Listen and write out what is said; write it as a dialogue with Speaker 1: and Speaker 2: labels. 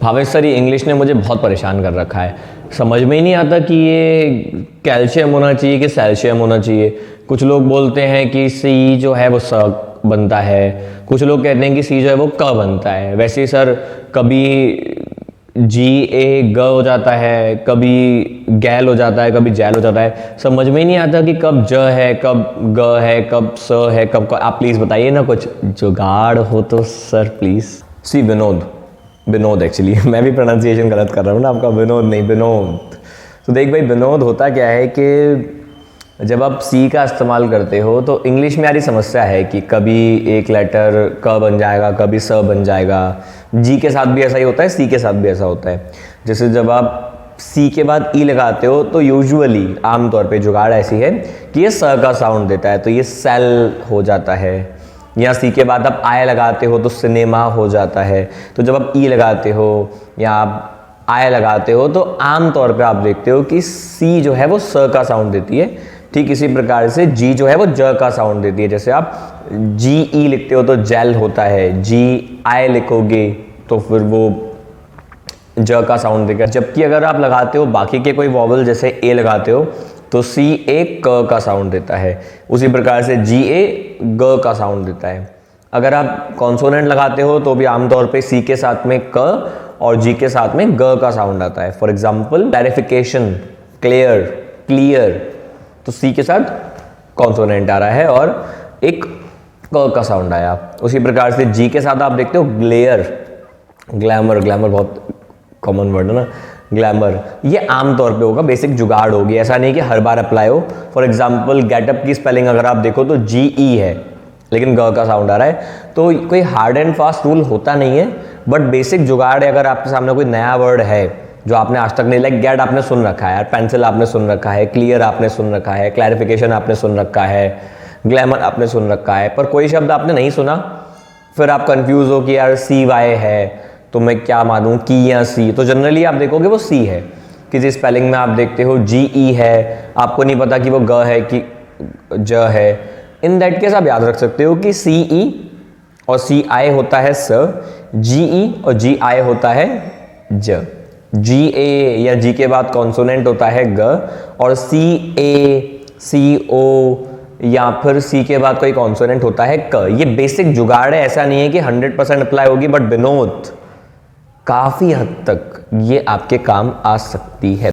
Speaker 1: Bhavesh sir, ये English ने मुझे बहुत परेशान कर रखा है। समझ में ही नहीं आता कि ये कैल्शियम होना चाहिए कि सेल्शियम होना चाहिए। कुछ लोग बोलते हैं कि सी जो है वो स बनता है, कुछ लोग कहते हैं कि सी जो है वो क बनता है। वैसे ही सर कभी जी ए ग हो जाता है, कभी गैल हो जाता है, कभी जैल हो जाता है। समझ में ही नहीं आता कि कब ज है, कब ग है, कब स है, कब क। आप प्लीज़ बताइए ना, कुछ जुगाड़ हो तो sir please. See Vinod actually मैं भी प्रोनाउंसिएशन गलत कर रहा हूँ ना आपका, विनोद नहीं विनोद। तो देख भाई, विनोद होता क्या है कि जब आप सी का इस्तेमाल करते हो तो इंग्लिश में यारी समस्या है कि कभी एक लेटर क बन जाएगा, कभी स बन जाएगा। जी के साथ भी ऐसा ही होता है, सी के साथ भी ऐसा होता है। जैसे जब आप सी के बाद ई लगाते हो तो यूजुअली आमतौर पे जुगाड़ ऐसी है कि ये स का साउंड देता है, तो ये सेल हो जाता है। या सी के बाद आप आय लगाते हो तो सिनेमा हो जाता है। तो जब आप ई लगाते हो या आप आय लगाते हो तो आम तौर पे आप देखते हो कि सी जो है वो स का साउंड देती है। ठीक इसी प्रकार से जी जो है वो ज का साउंड देती है। जैसे आप जी ई लिखते हो तो जेल होता है, जी आय लिखोगे तो फिर वो ज का साउंड देगा। जबकि अगर आप लगाते हो बाकी के कोई वॉवल, जैसे ए लगाते हो तो सी ए क का साउंड देता है। उसी प्रकार से जी ए ग का साउंड देता है। अगर आप कॉन्सोनेंट लगाते हो तो भी आमतौर पे सी के साथ में क और जी के साथ में ग का साउंड आता है। For example clarification, clear, clear, तो सी के साथ कॉन्सोनेंट आ रहा है और एक क का साउंड आया। उसी प्रकार से जी के साथ आप देखते हो ग्लेयर, ग्लैमर, ग्लैमर बहुत कॉमन वर्ड है ना, ग्लैमर। ये आमतौर पे होगा, बेसिक जुगाड़ होगी, ऐसा नहीं कि हर बार अप्लाई हो। फॉर एग्जाम्पल गेटअप की स्पेलिंग अगर आप देखो तो जी ई है लेकिन ग का साउंड आ रहा है। तो कोई हार्ड एंड फास्ट रूल होता नहीं है, बट बेसिक जुगाड़ है। अगर आपके सामने कोई नया वर्ड है जो आपने आज तक नहीं, लाइक गेट आपने सुन रखा है, पेंसिल आपने सुन रखा है, क्लियर आपने सुन रखा है, क्लैरिफिकेशन आपने सुन रखा है, ग्लैमर आपने सुन रखा है, पर कोई शब्द आपने नहीं सुना, फिर आप कंफ्यूज हो कि यार सी वाई है तो मैं क्या मानूं, की या सी। तो जनरली आप देखोगे वो सी है। किसी स्पेलिंग में आप देखते हो जी ई है, आपको नहीं पता कि वो ग है कि ज है। इन दैट केस आप याद रख सकते हो कि सी ई और सी आई होता है स, जी ई और जी आई होता है ज। जी ए या जी के बाद कॉन्सोनेंट होता है ग, और सी ए, सी ओ या फिर सी के बाद कोई कॉन्सोनेंट होता है क। ये बेसिक जुगाड़ है, ऐसा नहीं है कि 100% अप्लाई होगी, बट विनोद काफी हद तक ये आपके काम आ सकती है।